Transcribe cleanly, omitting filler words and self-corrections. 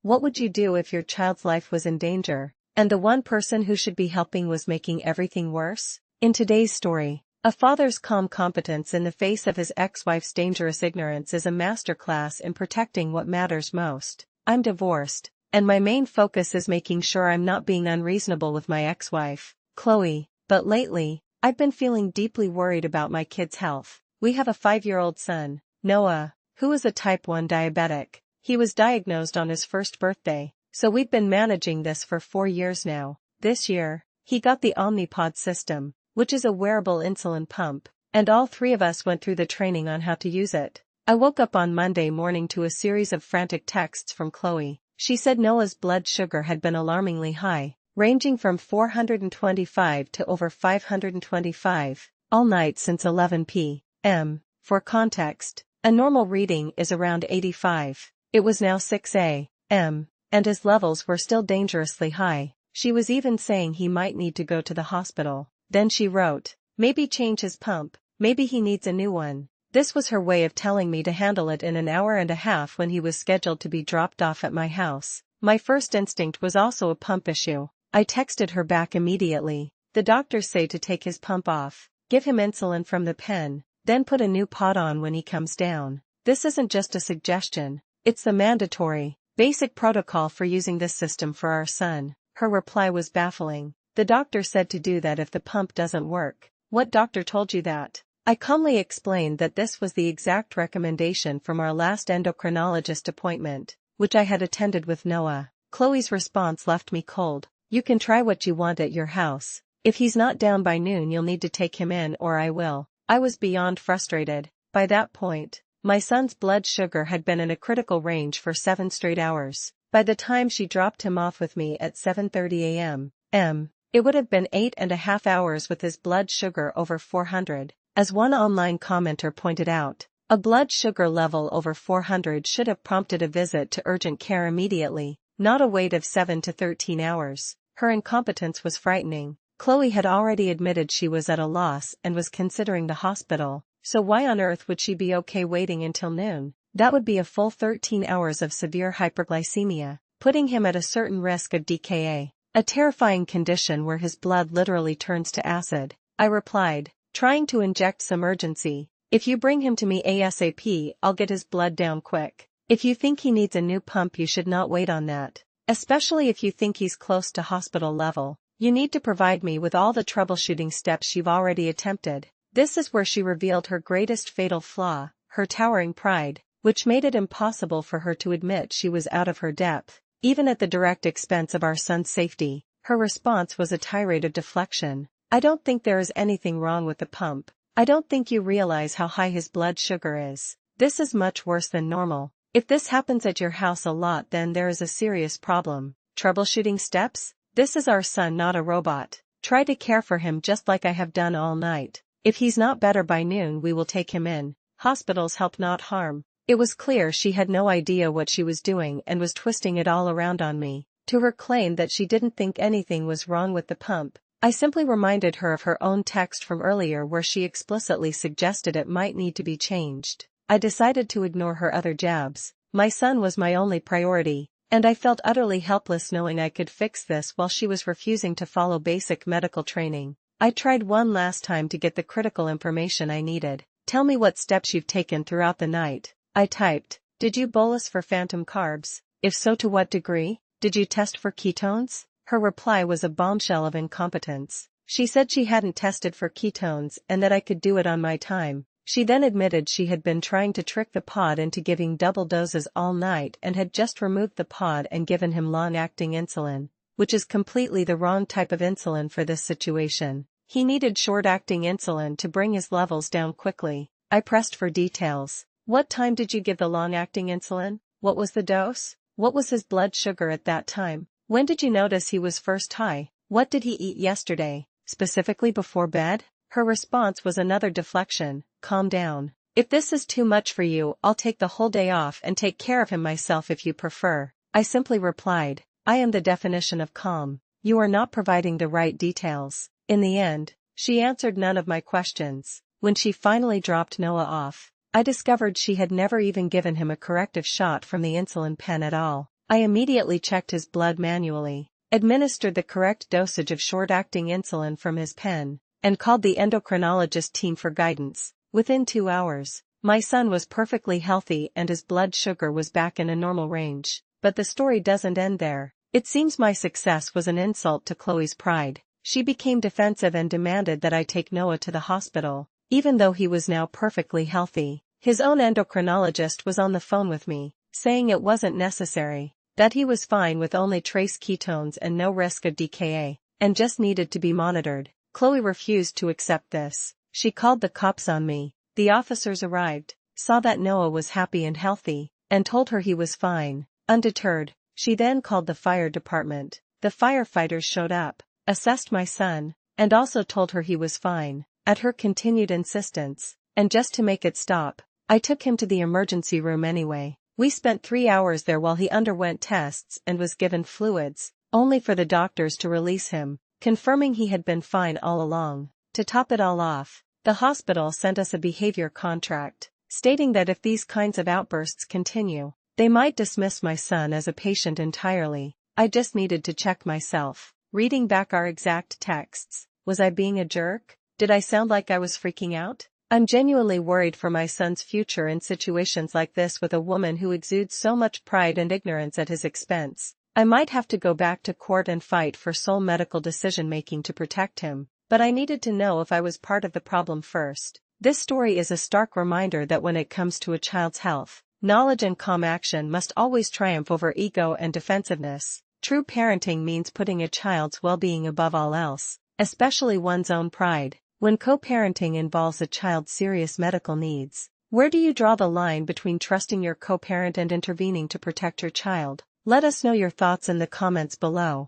What would you do if your child's life was in danger, and the one person who should be helping was making everything worse? In today's story, a father's calm competence in the face of his ex-wife's dangerous ignorance is a masterclass in protecting what matters most. I'm divorced, and my main focus is making sure I'm not being unreasonable with my ex-wife, Chloe, but lately, I've been feeling deeply worried about my kid's health. We have a 5-year-old son, Noah, who is a type 1 diabetic. He was diagnosed on his first birthday, so we've been managing this for 4 years now. This year, he got the Omnipod system, which is a wearable insulin pump, and all 3 of us went through the training on how to use it. I woke up on Monday morning to a series of frantic texts from Chloe. She said Noah's blood sugar had been alarmingly high, ranging from 425 to over 525, all night since 11 p.m. For context, a normal reading is around 85. It was now 6 a.m., and his levels were still dangerously high. She was even saying he might need to go to the hospital. Then she wrote, "Maybe change his pump, maybe he needs a new one." This was her way of telling me to handle it in an hour and a half when he was scheduled to be dropped off at my house. My first instinct was also a pump issue. I texted her back immediately. "The doctors say to take his pump off, give him insulin from the pen, then put a new pod on when he comes down. This isn't just a suggestion, it's the mandatory, basic protocol for using this system for our son." Her reply was baffling. "The doctor said to do that if the pump doesn't work." "What doctor told you that?" I calmly explained that this was the exact recommendation from our last endocrinologist appointment, which I had attended with Noah. Chloe's response left me cold. "You can try what you want at your house. If he's not down by noon, you'll need to take him in or I will." I was beyond frustrated. By that point, my son's blood sugar had been in a critical range for 7 straight hours. By the time she dropped him off with me at 7:30 a.m., it would have been 8.5 hours with his blood sugar over 400. As one online commenter pointed out, a blood sugar level over 400 should have prompted a visit to urgent care immediately, not a wait of 7 to 13 hours. Her incompetence was frightening. Chloe had already admitted she was at a loss and was considering the hospital, so why on earth would she be okay waiting until noon? That would be a full 13 hours of severe hyperglycemia, putting him at a certain risk of DKA, a terrifying condition where his blood literally turns to acid. I replied, trying to inject some urgency, "If you bring him to me ASAP, I'll get his blood down quick. If you think he needs a new pump, you should not wait on that. Especially if you think he's close to hospital level. You need to provide me with all the troubleshooting steps you've already attempted." This is where she revealed her greatest fatal flaw, her towering pride, which made it impossible for her to admit she was out of her depth, even at the direct expense of our son's safety. Her response was a tirade of deflection. "I don't think there is anything wrong with the pump. I don't think you realize how high his blood sugar is. This is much worse than normal. If this happens at your house a lot, then there is a serious problem. Troubleshooting steps? This is our son, not a robot. Try to care for him just like I have done all night. If he's not better by noon, we will take him in. Hospitals help, not harm." It was clear she had no idea what she was doing and was twisting it all around on me. To her claim that she didn't think anything was wrong with the pump, I simply reminded her of her own text from earlier where she explicitly suggested it might need to be changed. I decided to ignore her other jabs. My son was my only priority, and I felt utterly helpless knowing I could fix this while she was refusing to follow basic medical training. I tried one last time to get the critical information I needed. "Tell me what steps you've taken throughout the night." I typed, "Did you bolus for phantom carbs? If so, to what degree? Did you test for ketones?" Her reply was a bombshell of incompetence. She said she hadn't tested for ketones and that I could do it on my time. She then admitted she had been trying to trick the pod into giving double doses all night and had just removed the pod and given him long-acting insulin, which is completely the wrong type of insulin for this situation. He needed short-acting insulin to bring his levels down quickly. I pressed for details. "What time did you give the long-acting insulin? What was the dose? What was his blood sugar at that time? When did you notice he was first high? What did he eat yesterday, specifically before bed?" Her response was another deflection. "Calm down. If this is too much for you, I'll take the whole day off and take care of him myself if you prefer." I simply replied, "I am the definition of calm. You are not providing the right details." In the end, she answered none of my questions. When she finally dropped Noah off, I discovered she had never even given him a corrective shot from the insulin pen at all. I immediately checked his blood manually, administered the correct dosage of short-acting insulin from his pen, and called the endocrinologist team for guidance. Within 2 hours, my son was perfectly healthy and his blood sugar was back in a normal range. But the story doesn't end there. It seems my success was an insult to Chloe's pride. She became defensive and demanded that I take Noah to the hospital, even though he was now perfectly healthy. His own endocrinologist was on the phone with me, saying it wasn't necessary, that he was fine with only trace ketones and no risk of DKA, and just needed to be monitored. Chloe refused to accept this. She called the cops on me. The officers arrived, saw that Noah was happy and healthy, and told her he was fine. Undeterred, she then called the fire department. The firefighters showed up, assessed my son, and also told her he was fine. At her continued insistence, and just to make it stop, I took him to the emergency room anyway. We spent 3 hours there while he underwent tests and was given fluids, only for the doctors to release him, confirming he had been fine all along. To top it all off, the hospital sent us a behavior contract, stating that if these kinds of outbursts continue, they might dismiss my son as a patient entirely. I just needed to check myself. Reading back our exact texts, was I being a jerk? Did I sound like I was freaking out? I'm genuinely worried for my son's future in situations like this with a woman who exudes so much pride and ignorance at his expense. I might have to go back to court and fight for sole medical decision-making to protect him, but I needed to know if I was part of the problem first. This story is a stark reminder that when it comes to a child's health, knowledge and calm action must always triumph over ego and defensiveness. True parenting means putting a child's well-being above all else, especially one's own pride. When co-parenting involves a child's serious medical needs, where do you draw the line between trusting your co-parent and intervening to protect your child? Let us know your thoughts in the comments below.